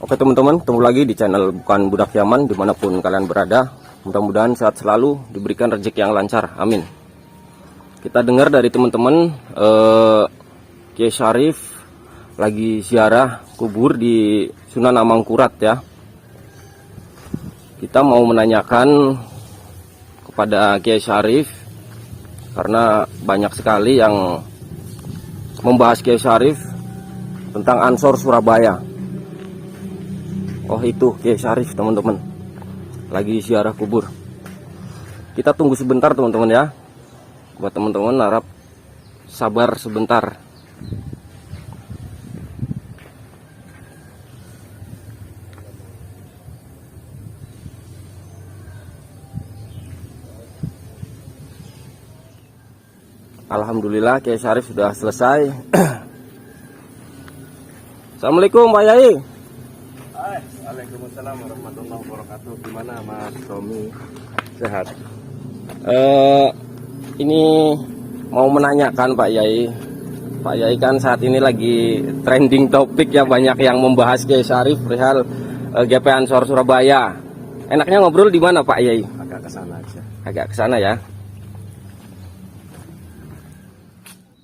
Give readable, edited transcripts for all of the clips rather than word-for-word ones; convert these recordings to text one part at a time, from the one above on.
Oke teman-teman, ketemu lagi di channel Bukan Budak Yaman dimanapun kalian berada. Mudah-mudahan sehat selalu, diberikan rezeki yang lancar, amin. Kita dengar dari teman-teman Kiai Syarif lagi ziarah kubur di Sunan Amangkurat ya. Kita mau menanyakan kepada Kiai Syarif karena banyak sekali yang membahas Kiai Syarif tentang Ansor Surabaya. Oh itu Kiai Syarif teman-teman, lagi ziarah kubur. Kita tunggu sebentar teman-teman ya. Buat teman-teman harap sabar sebentar. Alhamdulillah Kiai Syarif sudah selesai. Assalamualaikum Pak Yai. Waalaikumsalam warahmatullahi wabarakatuh. Gimana Mas Tommy? Sehat? Ini mau menanyakan Pak Yai. Pak Yai kan saat ini lagi trending topik ya, banyak yang membahas Kiai Syarif perihal GP Ansor Surabaya. Enaknya ngobrol di mana Pak Yai? Agak kesana aja. Agak ke sana ya.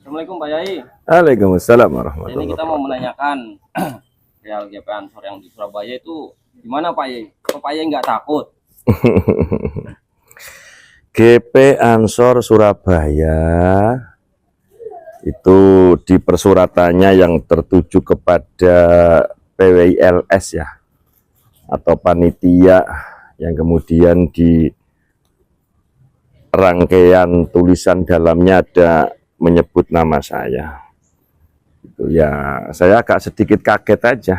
Assalamualaikum Pak Yai. Waalaikumsalam Ini warahmatullahi kita mau wabarakatuh. menanyakan perihal GP Ansor yang di Surabaya itu gimana Pak Yai? Kok Pak Yai nggak takut? GP Ansor Surabaya itu di persuratannya yang tertuju kepada PWILS ya, atau panitia, yang kemudian di rangkaian tulisan dalamnya ada menyebut nama saya. Itu ya, saya agak sedikit kaget aja.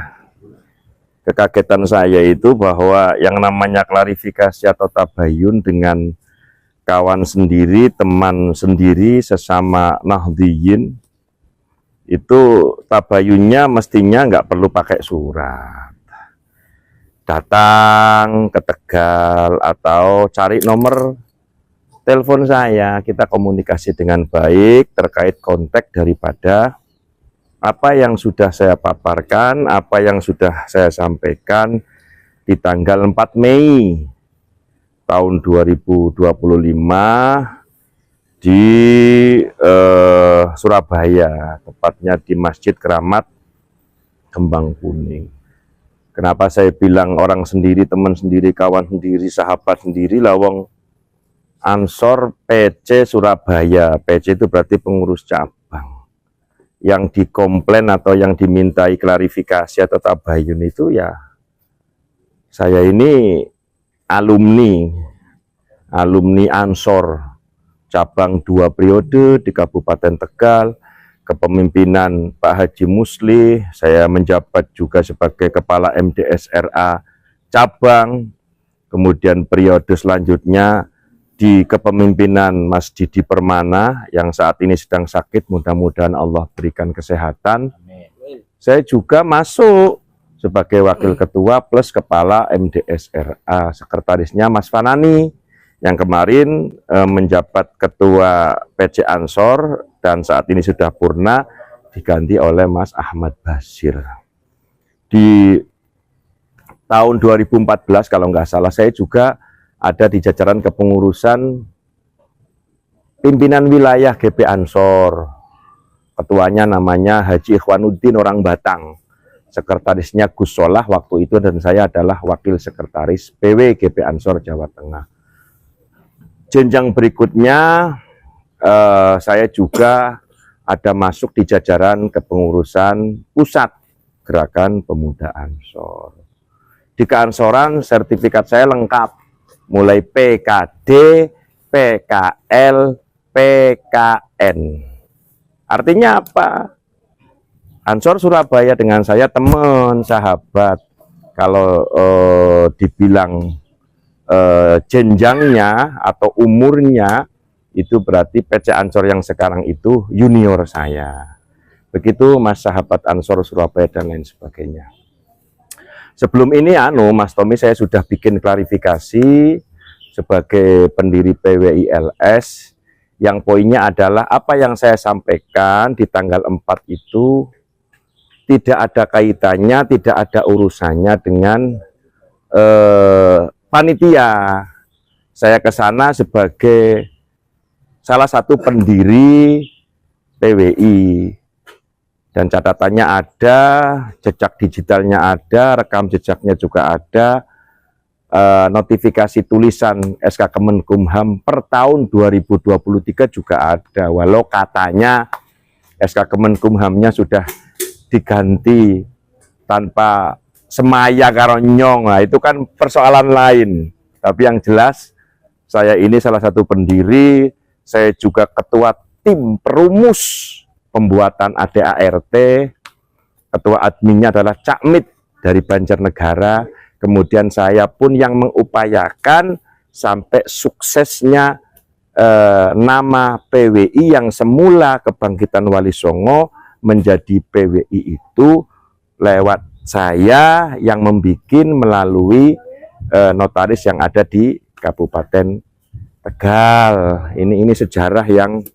Kekagetan saya itu bahwa yang namanya klarifikasi atau tabayun dengan kawan sendiri, teman sendiri, sesama Nahdliyin, itu tabayunnya mestinya nggak perlu pakai surat. Datang ke Tegal atau cari nomor telepon saya, kita komunikasi dengan baik terkait kontak daripada apa yang sudah saya paparkan, apa yang sudah saya sampaikan di tanggal 4 Mei tahun 2025 di Surabaya, tepatnya di Masjid Keramat Kembang Kuning. Kenapa saya bilang orang sendiri, teman sendiri, kawan sendiri, sahabat sendiri, lawang Ansor PC Surabaya. PC itu berarti pengurus cabang. Yang dikomplain atau yang dimintai klarifikasi atau tabayun itu ya, saya ini alumni Ansor cabang 2 periode di Kabupaten Tegal, kepemimpinan Pak Haji Muslih. Saya menjabat juga sebagai Kepala MDSRA cabang, kemudian periode selanjutnya di kepemimpinan Mas Didi Permana yang saat ini sedang sakit, mudah-mudahan Allah berikan kesehatan. Amin. Saya juga masuk sebagai wakil ketua plus kepala MDSRA, sekretarisnya Mas Fanani yang kemarin menjabat ketua PC Ansor dan saat ini sudah purna diganti oleh Mas Ahmad Basir. Di tahun 2014 kalau nggak salah saya juga ada di jajaran kepengurusan pimpinan wilayah GP Ansor. Ketuanya namanya Haji Ikhwanuddin orang Batang. Sekretarisnya Gus Solah waktu itu, dan saya adalah wakil sekretaris PW GP Ansor Jawa Tengah. Jenjang berikutnya saya juga ada masuk di jajaran kepengurusan pusat Gerakan Pemuda Ansor. Di keansoran sertifikat saya lengkap, mulai PKD, PKL, PKN. Artinya apa? Ansor Surabaya dengan saya teman, sahabat. Kalau dibilang jenjangnya atau umurnya, itu berarti PC Ansor yang sekarang itu junior saya. Begitu Mas sahabat Ansor Surabaya dan lain sebagainya. Sebelum ini Mas Tommy, saya sudah bikin klarifikasi sebagai pendiri PWILS yang poinnya adalah apa yang saya sampaikan di tanggal 4 itu tidak ada kaitannya, tidak ada urusannya dengan panitia. Saya ke sana sebagai salah satu pendiri PWI. Dan catatannya ada, jejak digitalnya ada, rekam jejaknya juga ada, notifikasi tulisan SK Kemenkumham per tahun 2023 juga ada. Walau katanya SK Kemenkumhamnya sudah diganti tanpa semaya karo nyong, nah, itu kan persoalan lain. Tapi yang jelas saya ini salah satu pendiri, saya juga ketua tim perumus pembuatan ADART, ketua adminnya adalah Cakmit dari Banjarnegara, kemudian saya pun yang mengupayakan sampai suksesnya nama PWI yang semula Kebangkitan Wali Songo menjadi PWI itu lewat saya yang membuat melalui notaris yang ada di Kabupaten Tegal. Ini sejarah yang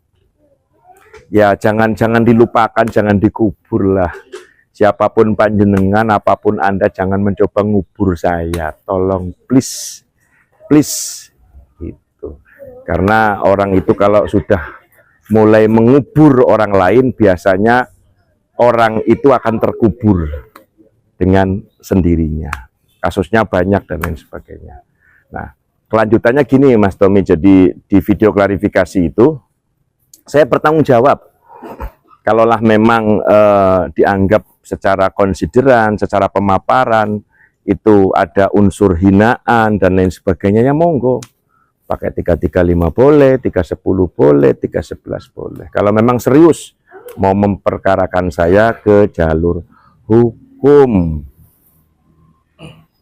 ya jangan dilupakan, jangan dikubur lah. Siapapun panjenengan, apapun Anda, jangan mencoba ngubur saya. Tolong, please. Gitu. Karena orang itu kalau sudah mulai mengubur orang lain, biasanya orang itu akan terkubur dengan sendirinya. Kasusnya banyak dan lain sebagainya. Nah, kelanjutannya gini Mas Tommy, jadi di video klarifikasi itu, saya bertanggung jawab. Kalaulah memang dianggap secara konsideran, secara pemaparan itu ada unsur hinaan dan lain sebagainya, ya monggo. Pakai 335 boleh, 310 boleh, 311 boleh. Kalau memang serius mau memperkarakan saya ke jalur hukum.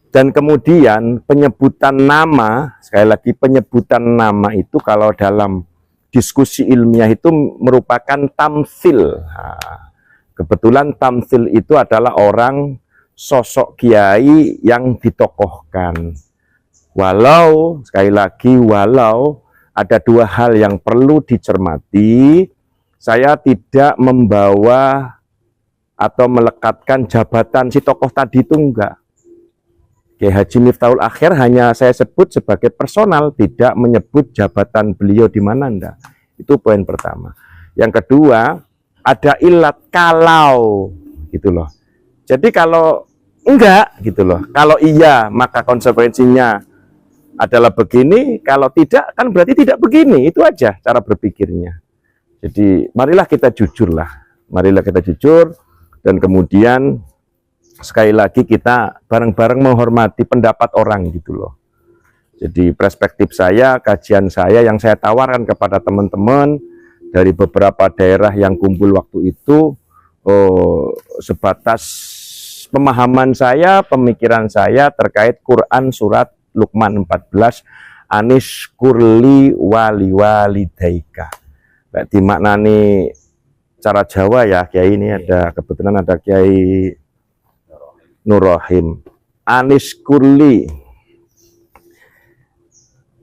Dan kemudian penyebutan nama, sekali lagi penyebutan nama itu kalau dalam diskusi ilmiah itu merupakan tamsil. Nah, kebetulan tamsil itu adalah orang sosok kiai yang ditokohkan. Walau, sekali lagi, walau ada dua hal yang perlu dicermati, saya tidak membawa atau melekatkan jabatan si tokoh tadi itu enggak. Kiai Haji Miftahul Akhir hanya saya sebut sebagai personal, tidak menyebut jabatan beliau di mana enggak. Itu poin pertama. Yang kedua, ada ilat kalau gitu loh. Jadi kalau enggak gitu loh. Kalau iya, maka konsekuensinya adalah begini, kalau tidak kan berarti tidak begini. Itu aja cara berpikirnya. Jadi marilah kita jujur lah. Marilah kita jujur dan kemudian sekali lagi kita bareng-bareng menghormati pendapat orang gitu loh. Jadi perspektif saya, kajian saya yang saya tawarkan kepada teman-teman dari beberapa daerah yang kumpul waktu itu, sebatas pemahaman saya, pemikiran saya terkait Quran surat Luqman 14, Anis kurli wali walidaika. Berarti maknani cara Jawa ya, Kiai ini ada, kebetulan ada Kiai Nurrohim. Anis kurli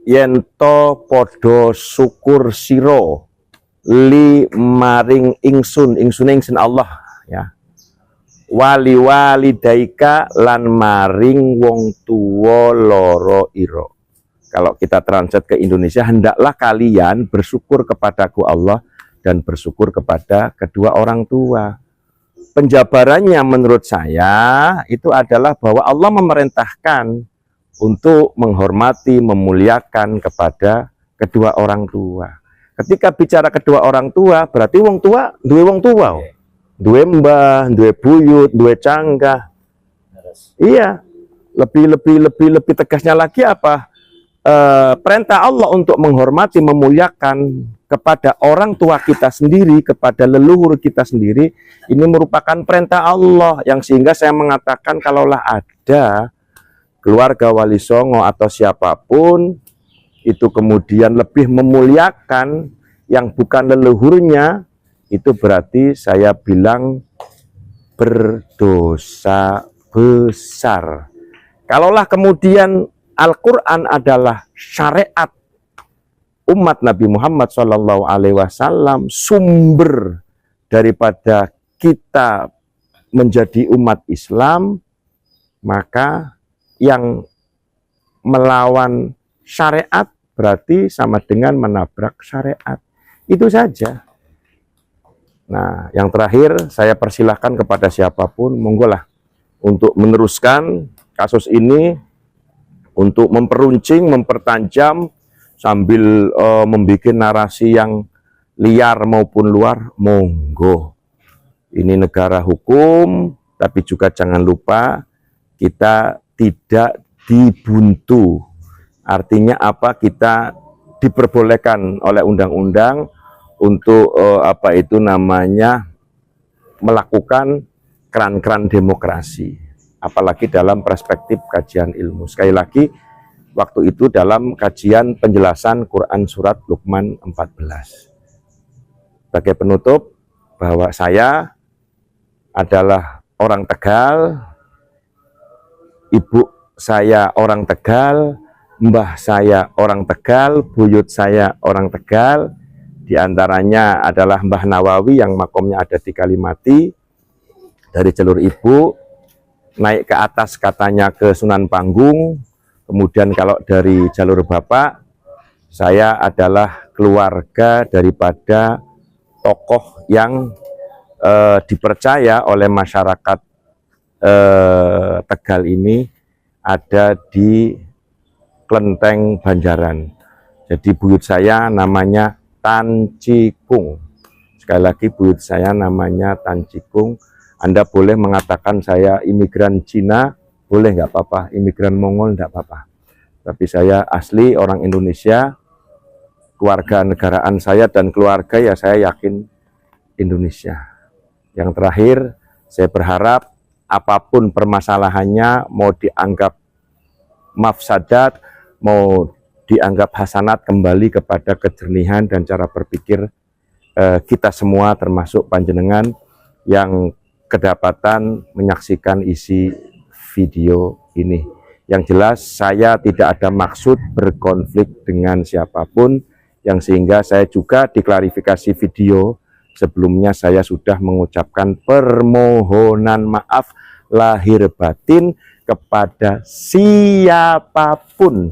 yento podo syukur siro li maring ingsun Allah ya. Wali walidaika lan maring wong tuwa loro iro. Kalau kita translate ke Indonesia, hendaklah kalian bersyukur kepadaku Allah dan bersyukur kepada kedua orang tua. Penjabarannya menurut saya itu adalah bahwa Allah memerintahkan untuk menghormati, memuliakan kepada kedua orang tua. Ketika bicara kedua orang tua, berarti wong tua, duwe mbah, duwe buyut, duwe canggah. Iya, lebih tegasnya lagi apa? Perintah Allah untuk menghormati, memuliakan kepada orang tua kita sendiri, kepada leluhur kita sendiri, ini merupakan perintah Allah, yang sehingga saya mengatakan kalaulah ada keluarga Wali Songo atau siapapun itu kemudian lebih memuliakan yang bukan leluhurnya, itu berarti saya bilang berdosa besar. Kalaulah kemudian Al-Quran adalah syariat umat Nabi Muhammad SAW, sumber daripada kita menjadi umat Islam, maka yang melawan syariat berarti sama dengan menabrak syariat. Itu saja. Nah, yang terakhir saya persilahkan kepada siapapun, monggolah untuk meneruskan kasus ini, untuk memperuncing, mempertajam, sambil membuat narasi yang liar maupun luar, monggo. Ini negara hukum, tapi juga jangan lupa kita tidak dibuntu. Artinya apa? Kita diperbolehkan oleh undang-undang untuk melakukan keran-keran demokrasi, apalagi dalam perspektif kajian ilmu. Sekali lagi, waktu itu dalam kajian penjelasan Quran surat Luqman 14. Sebagai penutup, bahwa saya adalah orang Tegal, ibu saya orang Tegal, mbah saya orang Tegal, buyut saya orang Tegal. Di antaranya adalah Mbah Nawawi yang makomnya ada di Kalimati. Dari jalur ibu, naik ke atas katanya ke Sunan Panggung. Kemudian kalau dari jalur bapak, saya adalah keluarga daripada tokoh yang dipercaya oleh masyarakat Tegal ini ada di Klenteng Banjaran. Jadi buyut saya namanya Tan Cikung. Sekali lagi, buyut saya namanya Tan Cikung. Anda boleh mengatakan saya imigran Cina, boleh, nggak apa-apa. Imigran Mongol, nggak apa-apa. Tapi saya asli orang Indonesia. Keluarga negaraan saya dan keluarga ya saya yakin Indonesia. Yang terakhir, saya berharap apapun permasalahannya, mau dianggap mafsadat, mau dianggap hasanat, kembali kepada kejernihan dan cara berpikir kita semua, termasuk panjenengan yang kedapatan menyaksikan isi video ini. Yang jelas saya tidak ada maksud berkonflik dengan siapapun, yang sehingga saya juga diklarifikasi video sebelumnya saya sudah mengucapkan permohonan maaf lahir batin kepada siapapun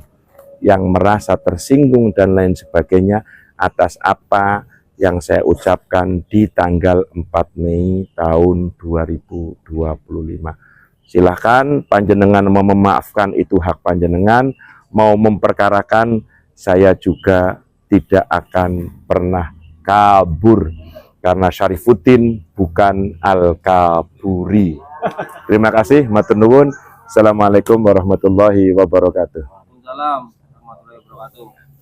yang merasa tersinggung dan lain sebagainya atas apa yang saya ucapkan di tanggal 4 Mei tahun 2025. Silahkan panjenengan mau memaafkan, itu hak panjenengan. Mau memperkarakan, saya juga tidak akan pernah kabur, karena Syarifuddin bukan Al-Kaburi. Terima kasih, matur nuwun. Assalamualaikum warahmatullahi wabarakatuh. Waalaikumsalam warahmatullahi wabarakatuh.